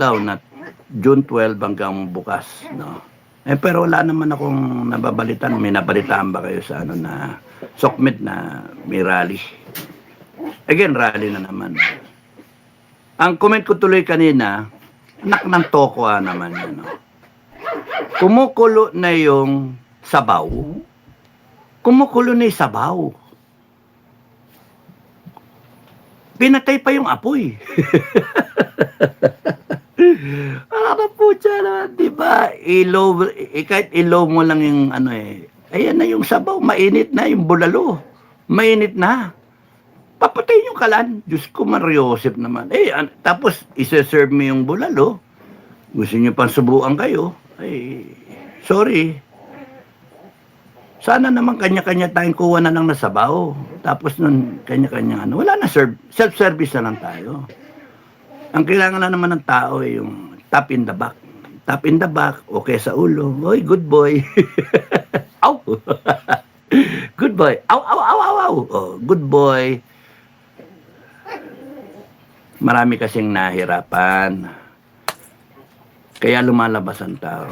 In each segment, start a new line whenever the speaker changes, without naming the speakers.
daw na June 12 hanggang bukas, no? Pero wala naman akong nababalitan. May nabalitaan ba kayo sa ano na SOCMED na may rally? Again, rally na naman. Ang comment ko tuloy kanina, anak ng tokwa naman yan, no? Kumukulo na yung sabaw. Kumukulo na yung sabaw. Pinatay pa yung apoy. Ano po dyan, di ba? Kahit ilaw mo lang yung ano ayan na yung sabaw, mainit na yung bulalo. Mainit na. Papatay yung kalan. Diyos ko, Mariosep naman. Tapos, isa-serve mo yung bulalo. Gusto nyo pang subuan kayo. Sorry. Sana naman kanya-kanya tayong kuha na lang na sabaw. Tapos nun, kanya-kanya ano. Wala na, self-service na lang tayo. Ang kailangan na naman ng tao yung tap in the back. Tap in the back, okay sa ulo. Oy, good boy. Aw! Good boy. Aw, aw, aw, aw, aw. Oh, good boy. Marami kasing nahirapan. Kaya lumalabas ang tao.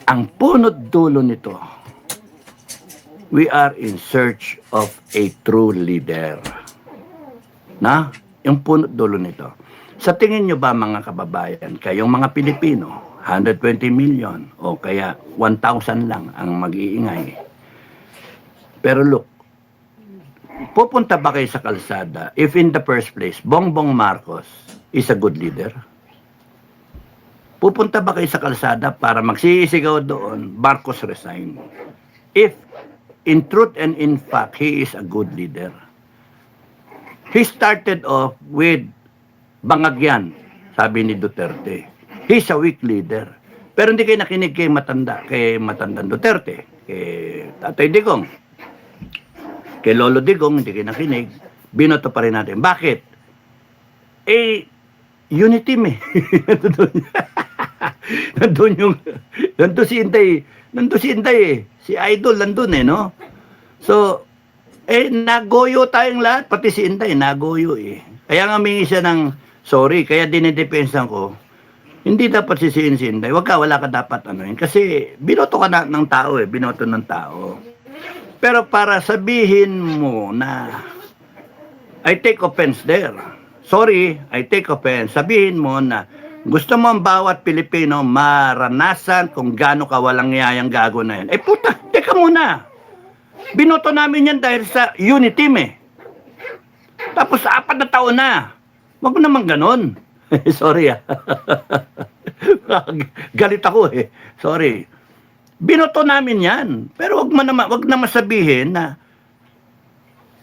Ang punot dulo nito, we are in search of a true leader. Na? Yung punot dulo nito. Sa tingin nyo ba mga kababayan, kayong mga Pilipino, 120 million o kaya 1,000 lang ang mag-iingay. Pero look, pupunta ba kayo sa kalsada if in the first place, Bongbong Marcos is a good leader? Pupunta ba kayo sa kalsada para magsisigaw doon, Marcos resign? If in truth and in fact, he is a good leader. He started off with bangagyan, sabi ni Duterte. He's a weak leader. Pero hindi kayo nakinig kay matandang Duterte, kay Tatay Digong. Kay Lolo Digong, hindi kayo nakinig. Binoto pa rin natin. Bakit? Unity eh. Nandun si Inday eh. Si Idol nandun no? So, nagoyo tayong lahat, pati si Inday, nagoyo eh. Kaya nga mingi siya ng sorry, kaya dinidepensan ko, hindi dapat sisihin si Inday. Wala ka dapat kasi binoto ka na ng tao binoto ng tao. Pero para sabihin mo na, I take offense there. Sorry, I take offense. Sabihin mo na, gusto mo ang bawat Pilipino maranasan kung gaano ka walang yayang gago na yan. Puta, teka muna. Binoto namin yan dahil sa unity Tapos 4 na taon na. Wag mo naman ganon. Sorry Galit ako Sorry. Binoto namin yan. Pero wag naman sabihin na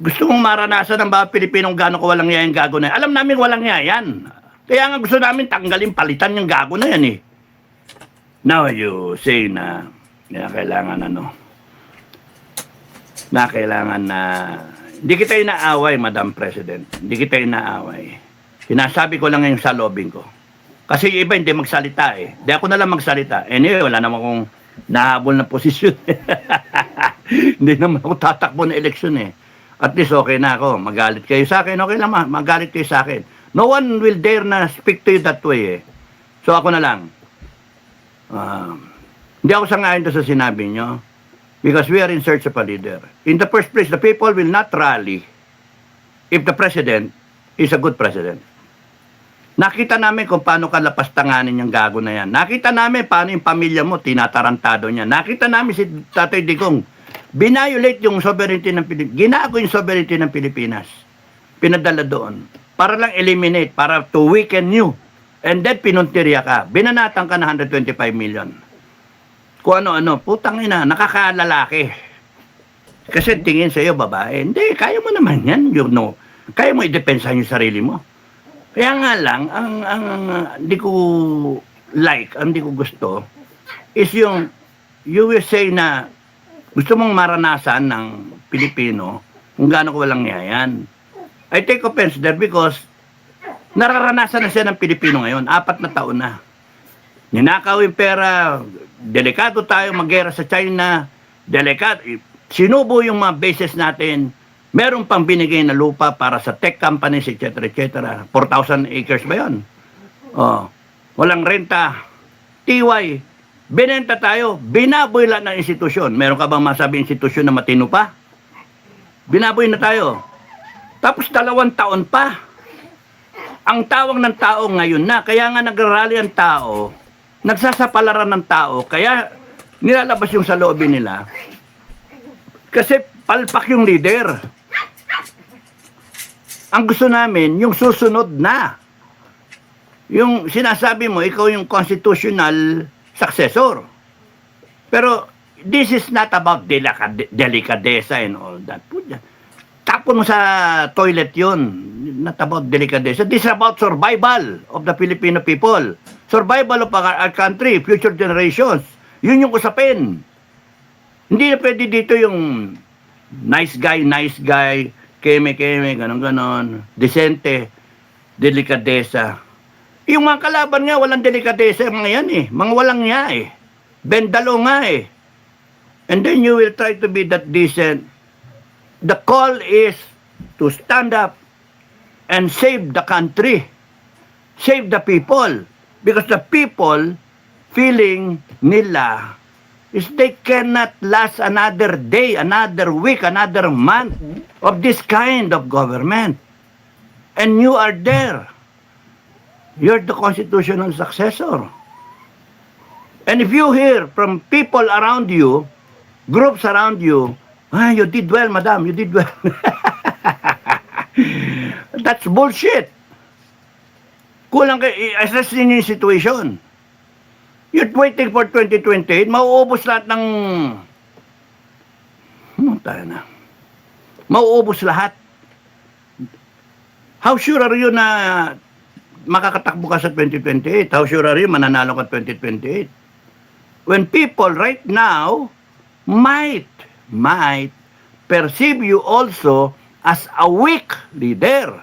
gusto mong maranasan ng bawat Pilipinong gaano ka walang yayang gago na yan. Alam namin walang yayan. Kaya nga gusto namin tanggalin, palitan yung gago na yan Now you say na kailangan hindi kita inaaway, Madam President. Hindi kita inaaway. Sinasabi ko lang yung sa lobbying ko. Kasi yung iba hindi magsalita Hindi ako na lang magsalita. Anyway, wala naman akong nahabol na posisyon. Hindi naman ako tatakbo na eleksyon At least okay na ako. Magalit kayo sa akin, okay lang magalit kayo sa akin. No one will dare na speak to you that way So ako na lang. Hindi ako sangayon sa sinabi nyo. Because we are in search of a leader. In the first place, the people will not rally if the president is a good president. Nakita namin kung paano kalapastanganin yung gago na yan. Nakita namin paano yung pamilya mo, tinatarantado niya. Nakita namin si Tatay Digong, binayolate yung sovereignty ng Pilipinas. Ginago yung sovereignty ng Pilipinas. Pinadala doon. Para lang eliminate, para to weaken you. And then pinuntirya ka. Binanatan ka na 125 million. Kung ano-ano, putang ina, nakakalalaki. Kasi tingin sa iyo, babae. Hindi, kaya mo naman yan, Kaya mo i-depensahan yung sarili mo. Kaya nga lang, hindi ko hindi ko gusto, is yung, you will say na, gusto mong maranasan ng Pilipino, kung gaano ko walang yayan. I take offense there because, nararanasan na siya ng Pilipino ngayon, 4 na taon na. Ninakaw yung pera, delikado tayo maggera sa China, sinubo yung mga bases natin, meron pang binigay na lupa para sa tech companies, etc., etc. 4,000 acres ba yun? Oh, walang renta. TY, binenta tayo, binaboy lang ng institusyon. Meron ka bang masabi institusyon na matino pa? Binaboy na tayo. Tapos 2 taon pa. Ang tawag ng tao ngayon na, kaya nga nagrarally ang tao, nagsasapalaran ng tao, kaya nilalabas yung saloobin nila. Kasi palpak yung leader. Ang gusto namin, yung susunod na. Yung sinasabi mo, ikaw yung constitutional successor. Pero this is not about delicadeza and all that. Tapon mo sa toilet yun. Not about delicadeza. This is about survival of the Filipino people. Survival of our country, future generations. Yun yung usapin. Hindi na pwede dito yung nice guy, keme, ganon, decente, delikadesa. Yung mga kalaban nga, walang delikadesa mga yan eh. Mga walang nga eh. Bendalo nga eh. And then you will try to be that decent. The call is to stand up and save the country. Save the people. Because the people feeling nila is they cannot last another day, another week, another month of this kind of government. And you are there. You're the constitutional successor. And if you hear from people around you, groups around you, you did well, madam, you did well. That's bullshit. Kulang kayo, i-assess niyo yung situation. You're waiting for 2028, mauubos lahat ng... tayo na. Mauubos lahat. How sure are you na makakatakbo ka sa 2028? How sure are you mananalo ka 2028? When people right now might perceive you also as a weak leader.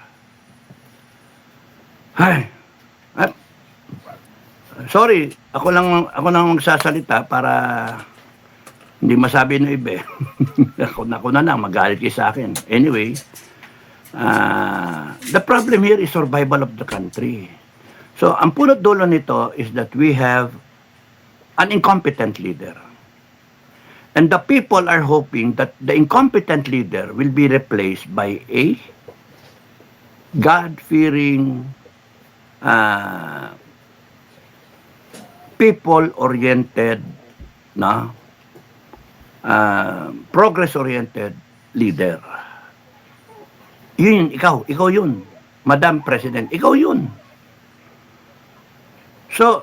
Ay, sorry, ako lang magsasalita para hindi masabi ng iba. ako na lang, magalit kayo sa akin. Anyway, the problem here is survival of the country. So, ang punot dulo nito is that we have an incompetent leader. And the people are hoping that the incompetent leader will be replaced by a God-fearing, people-oriented, progress-oriented leader. Yun, ikaw yun. Madam President, ikaw yun. So,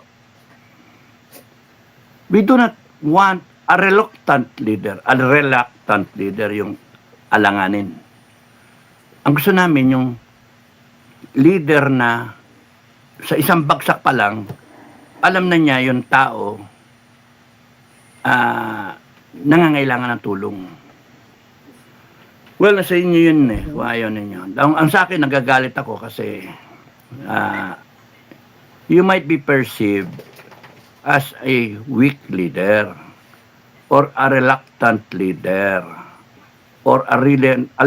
we do not want a reluctant leader yung alanganin. Ang gusto namin yung leader na sa isang bagsak pa lang, alam na niya yung tao nangangailangan ng tulong. Well, nasa inyo yun eh, kung ayaw ninyo. Ang sa akin, nagagalit ako kasi you might be perceived as a weak leader or a reluctant leader or a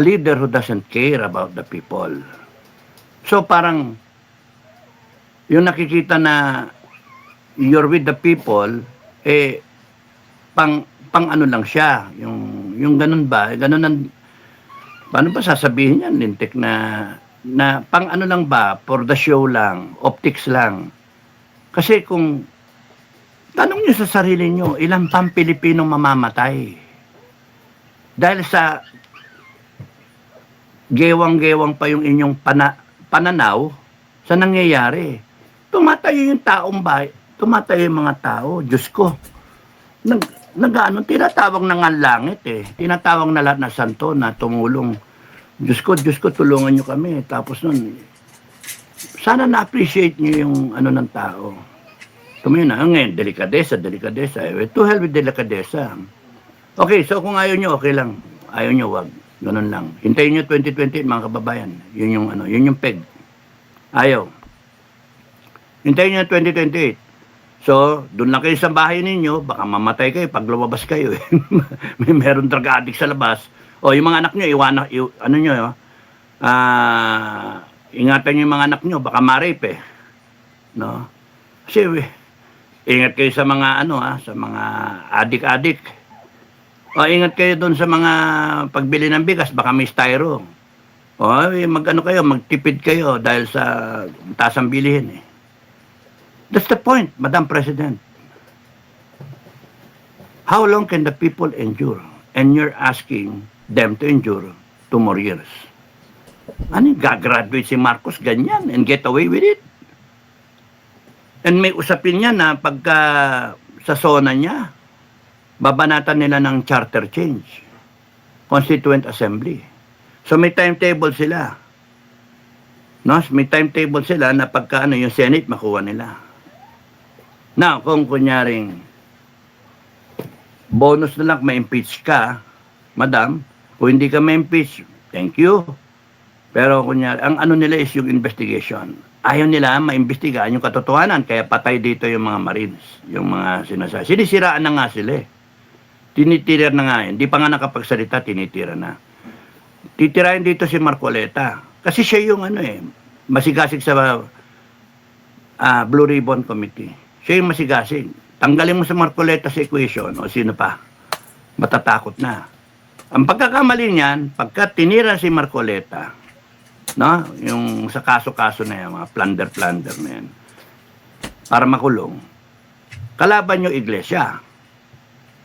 leader who doesn't care about the people. So parang yung nakikita na you're with the people, pang ano lang siya, yung ganun ba, paano ba sasabihin yan, lintik na pang ano lang ba, for the show lang, optics lang. Kasi kung tanong nyo sa sarili nyo, ilan pang Pilipinong mamamatay? Dahil sa gewang-gewang pa yung inyong pananaw sa nangyayari. Tumatayo yung taong bahay, tumatayo yung mga tao, Diyos ko. Tinatawag na nga langit eh. Tinatawag na lahat na santo na tumulong. Diyos ko, tulungan nyo kami. Tapos nun, sana na-appreciate nyo yung ano ng tao. Tumayo na, ngayon, delikadesa. To hell with delikadesa. Okay, so kung ayaw nyo, okay lang. Ayaw nyo, wag. Ganun lang. Hintayin nyo 2028, mga kababayan. Yun yung peg. Ayaw. Hintayin nyo 2028. So, doon lang kayo sa bahay ninyo, baka mamatay kayo pag lumabas kayo. Meron drug addict sa labas. O, yung mga anak nyo, ingatan nyo yung mga anak nyo, baka ma-rape eh. no? Kasi ingat kayo sa mga sa mga adik-adik. O ingat kayo doon sa mga pagbili ng bigas, baka may styro. O kayo, magtipid kayo dahil sa taas ang bilihin eh. That's the point, Madam President. How long can the people endure? And you're asking them to endure 2 more years. Ano, gagraduate si Marcos ganyan and get away with it? And may usapin niya na pagka sa SONA niya, babanatan nila ng charter change, Constituent Assembly. So may timetable sila. No? May timetable sila na pagka yung Senate makuha nila. Now, kung kunyaring bonus na lang ma-impeach ka, Madam, kung hindi ka ma-impeach, thank you. Pero kunyari, ang nila is yung investigation. Ayaw nila maimbestigahan yung katotohanan, kaya patay dito yung mga Marines, yung mga sinasabi. Sinisiraan na nga sila eh. Tinitira na nga, hindi pa nga nakapagsalita, tinitira na. Titirahin dito si Marcoleta. Kasi siya yung masigasig sa Blue Ribbon Committee. Siya yung masigasig. Tanggalin mo sa Marcoleta sa equation o sino pa. Matatakot na. Ang pagkakamali niyan, pagka tinira si Marcoleta, no? Yung sa kaso-kaso na yan, mga plunder na yan, para makulong, kalaban yung iglesia.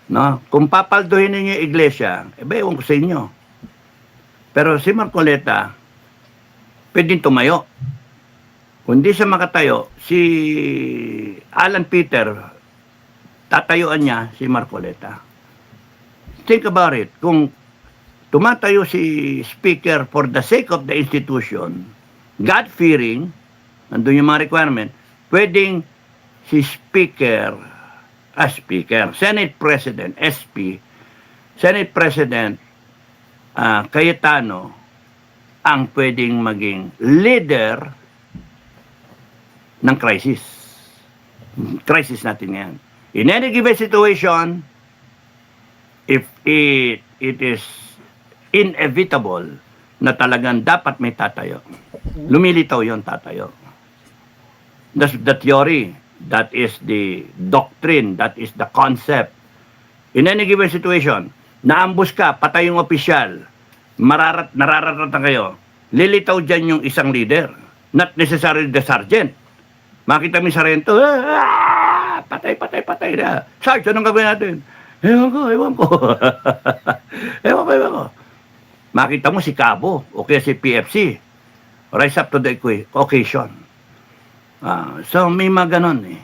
No? Kung papalduhin ninyo yung iglesia, ewan ko sa inyo. Pero si Marcoleta, pwedeng tumayo. Kung di siya makatayo, si Alan Peter, tatayuan niya si Marcoleta. Think about it. Kung tumatayo si Speaker for the sake of the institution, God-fearing, nandun yung mga requirement, pwedeng si Speaker, Senate President, SP, Senate President Cayetano, ang pwedeng maging leader ng crisis. Crisis natin yan. In any given situation, if it is inevitable na talagang dapat may tatayo, lumilitaw yon tatayo. That's the theory. That is the doctrine. That is the concept. In any given situation, naambus ka, patay yung opisyal, narararatan kayo, lilitaw dyan yung isang leader. Not necessarily the sergeant. Makita mo yung sarento, patay na. Sarge, anong gagawin natin? Ewan ko. Ewan ko. Makita mo si Cabo, o kaya si PFC. Rise up to the occasion. So may mga ganon eh.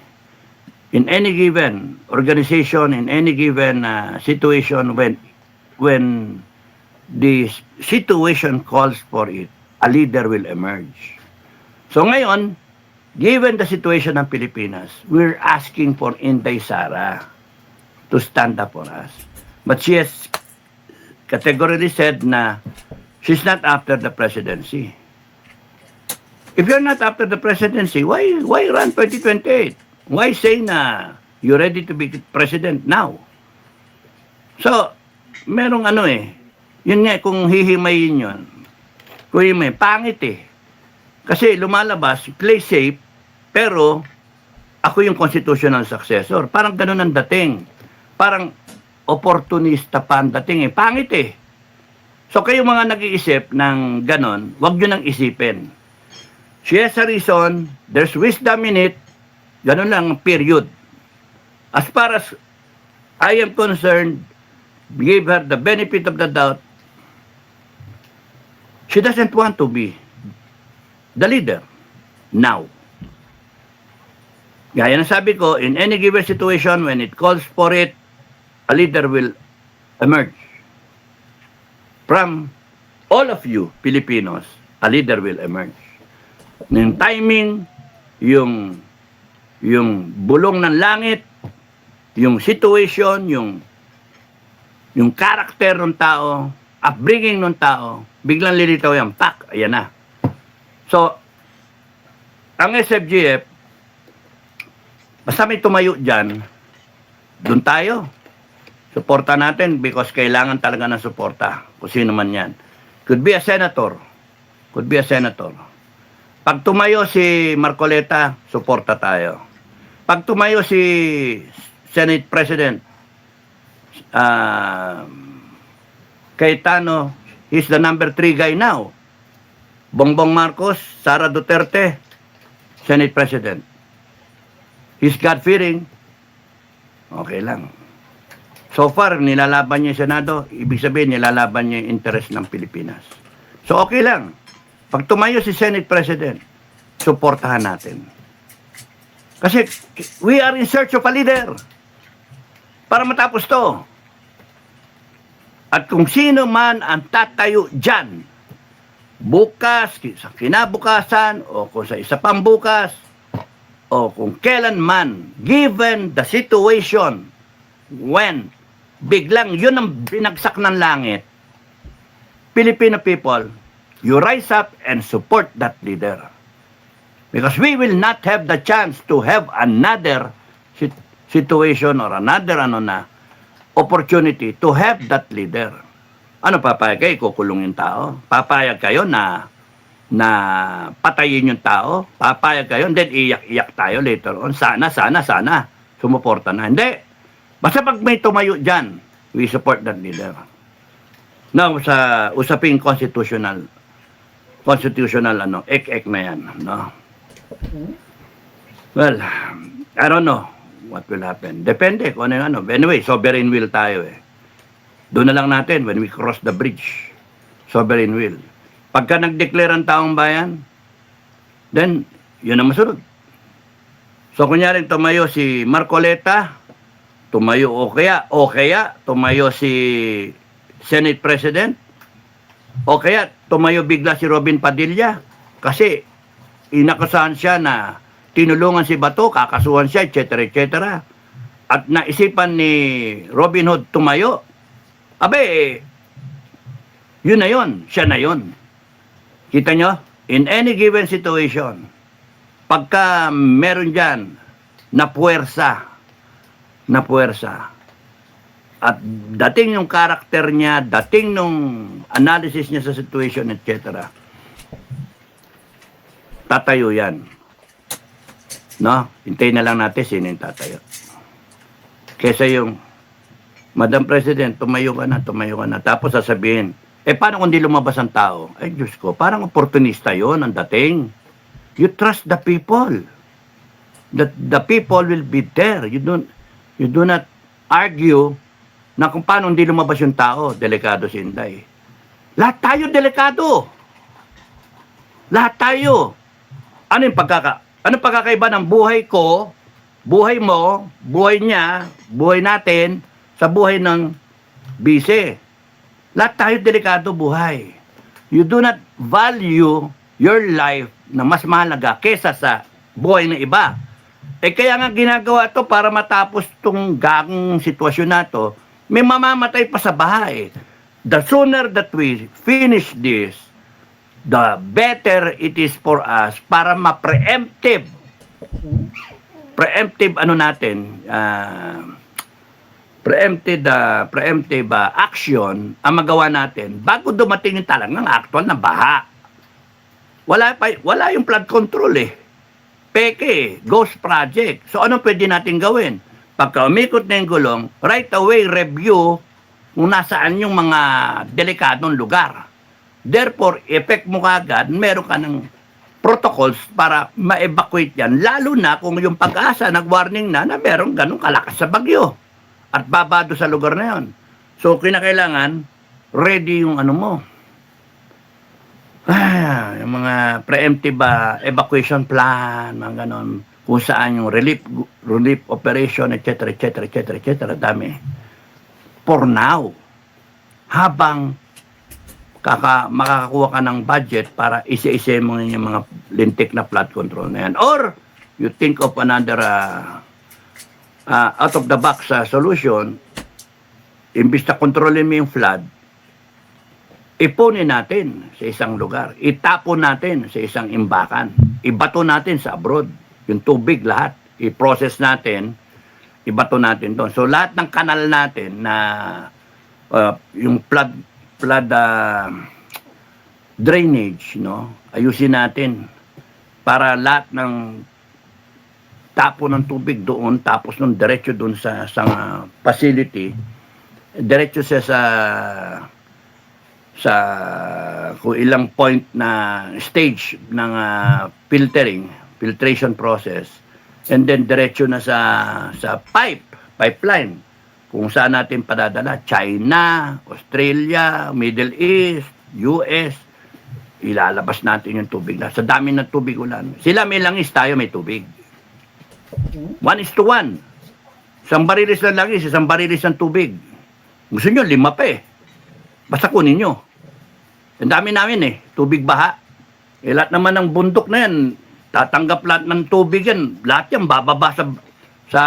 In any given organization, in any given situation, when the situation calls for it, a leader will emerge. So ngayon, given the situation ng Pilipinas, we're asking for Inday Sara to stand up for us. But she has categorically said na she's not after the presidency. If you're not after the presidency, why run 2028? Why say na you're ready to be president now? So, merong yun nga, kung hihimayin yun, pangit eh. Kasi lumalabas, play safe, pero ako yung constitutional successor. Parang ganun ang dating. Parang opportunista pa ang dating eh. Pangit eh. So kayo mga nag-iisip ng ganon, wag nyo nang isipin. She has a reason, there's wisdom in it, ganun lang, period. As far as I am concerned, give her the benefit of the doubt. She doesn't want to be the leader now. Gaya na sabi ko, in any given situation, when it calls for it, a leader will emerge. From all of you, Filipinos, a leader will emerge. Yung timing, yung bulong ng langit, yung situation, yung karakter ng tao, upbringing ng tao, biglang lilitaw yan, pak, ayan na. So, ang SFGF, basta may tumayo dyan, doon tayo. Suporta natin because kailangan talaga ng suporta. Kung sino man yan. Could be a senator. Pag tumayo si Marcoleta, suporta tayo. Pag tumayo si Senate President Cayetano, he's the number 3 guy now. Bongbong Marcos, Sara Duterte, Senate President. He's God-fearing. Okay lang. So far, nilalaban niya yung Senado, ibig sabihin, nilalaban niya yung interest ng Pilipinas. So okay lang. Pag tumayo si Senate President, suportahan natin. Kasi we are in search of a leader para matapos to. At kung sino man ang tatayo dyan, bukas, sa kinabukasan, o kung sa isa pang bukas, o kung kailan man, given the situation, when biglang yun ang binagsak ng langit, Filipino people, you rise up and support that leader. Because we will not have the chance to have another situation or another opportunity to have that leader. Ano papayag kayo? Kukulong yung tao? Papayag kayo na patayin yung tao? Papayag kayo? And then iyak-iyak tayo later on. Sana. Sumuporta na. Hindi. Basta pag may tumayo dyan, we support that leader. Now, sa usaping constitutional ek na yan, no? Well, I don't know what will happen. Depende kung ano yung ano. Anyway, sovereign will tayo eh. Doon na lang natin when we cross the bridge. Sovereign will. Pagka nag-declare ang taong bayan, then, yun ang masunod. So, kunyari tumayo si Marcoleta, tumayo o kaya tumayo si Senate President, o kaya tumayo bigla si Robin Padilla, kasi inakusahan siya na tinulungan si Bato, kakasuhan siya, etc. At naisipan ni Robin Hood tumayo, yun na yun, siya na yun. Kita nyo? In any given situation, pagka meron dyan na puwersa, at dating yung karakter niya, dating nung analysis niya sa situation, etc., tatayo yan. No? Hintayin na lang natin sino yung tatayo. Kesa yung, Madam President, tumayo ka na. Tapos sasabihin, paano kung di lumabas ang tao? Ay, Diyos ko, parang oportunista yon ang dating. You trust the people. The people will be there. You do not argue na kung paano hindi lumabas yung tao. Delikado si Inday. Lahat tayo delikado. Lahat tayo. Ano yung pagkakaiba ng buhay ko, buhay mo, buhay niya, buhay natin, sa buhay ng bise? Lahat tayo delikado buhay. You do not value your life na mas mahalaga kesa sa buhay ng iba. Kaya nga ginagawa to para matapos tong gagong sitwasyon na to, may mamamatay pa sa bahay. The sooner that we finish this, the better it is for us para ma-preemptive action ang magawa natin bago dumating yung talagang actual na baha. Wala yung flood control eh. Peke, ghost project. So ano pwede natin gawin? Pagka umikot na yung gulong, right away review kung nasaan yung mga delikadong lugar. Therefore, effect mo kagad, meron ka ng protocols para ma-evacuate yan. Lalo na kung yung Pag-asa nag-warning na meron ganong kalakas sa bagyo at babado sa lugar na yon. So, kinakailangan, ready yung ano mo. Yung mga preemptive evacuation plan, mga ganon, kung saan yung relief operation, etc. Dami. For now, habang makakakuha ka ng budget para isa-isa mo yung mga lintik na flood control na yan. Or, you think of another out-of-the-box solution, imbis na kontrolin mo yung flood, ipunin natin sa isang lugar, itapon natin sa isang imbakan, ibato natin sa abroad, yung tubig lahat, i-process natin, ibato natin doon. So, lahat ng kanal natin na yung flood drainage, no? Ayusin natin. para lahat ng tapo ng tubig doon, tapos nung diretso doon sa facility, diretso siya sa kung ilang point na stage ng filtration process, and then diretso na sa pipeline kung saan natin padadala, China, Australia, Middle East, US, ilalabas natin yung tubig na. Sa dami ng tubig ulan. Sila may langis, tayo may tubig. 1:1. Isang barilis ng langis, isang barilis ng tubig. Gusto nyo, 5 pa eh. Basta kunin nyo. Ang dami namin eh, tubig baha. Lahat naman ng bundok na yan, tatanggap lahat ng tubig yan. Lahat yan, bababa sa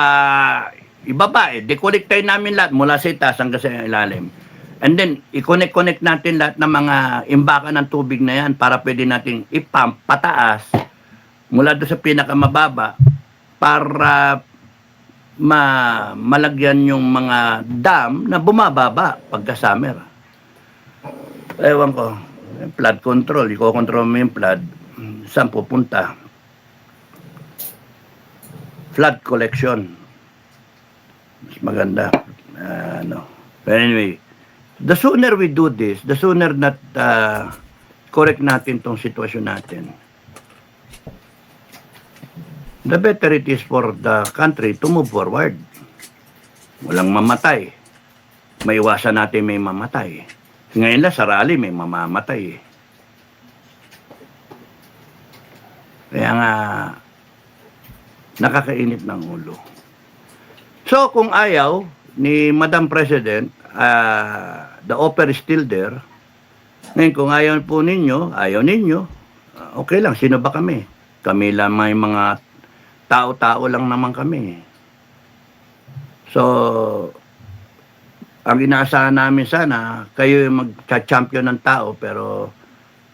ibaba eh. Dekolektahin namin lahat mula sa itaas hanggang sa ilalim. And then, i-connect natin lahat ng mga imbakan ng tubig na yan para pwede nating ipump pataas mula doon sa pinakamababa para malagyan yung mga dam na bumababa pagka summer. Ewan ko, flood control, i-control mo yung flood, saan pupunta? Flood collection. Mas maganda. But anyway, the sooner we do this, the sooner that correct natin tong sitwasyon natin, the better it is for the country to move forward. Walang mamatay. Maiwasan natin may mamatay. Ngayon lang sa rally may mamamatay. Kaya nga, nakakainit ng ulo. So, kung ayaw ni Madam President, the offer is still there. Ngayon, kung ayaw po ninyo, ayaw ninyo, okay lang, sino ba kami? Kami lang may mga tao-tao lang naman kami. So, ang inaasahan namin sana, kayo yung mag-champion ng tao, pero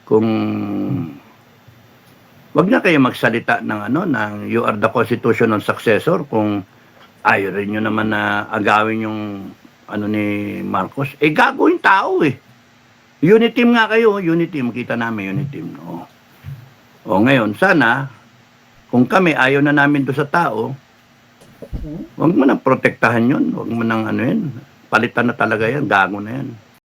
kung wag na kayo magsalita ng you are the constitutional successor kung ayaw rin nyo naman na agawin yung ni Marcos. Gagawin tao eh. Unity team nga kayo, unity team. Kita namin unity team. O ngayon, sana, kung kami ayaw na namin doon sa tao, huwag mo nang protektahan yun. Huwag mo nang yun. Palitan na talaga yan. Gago na yan.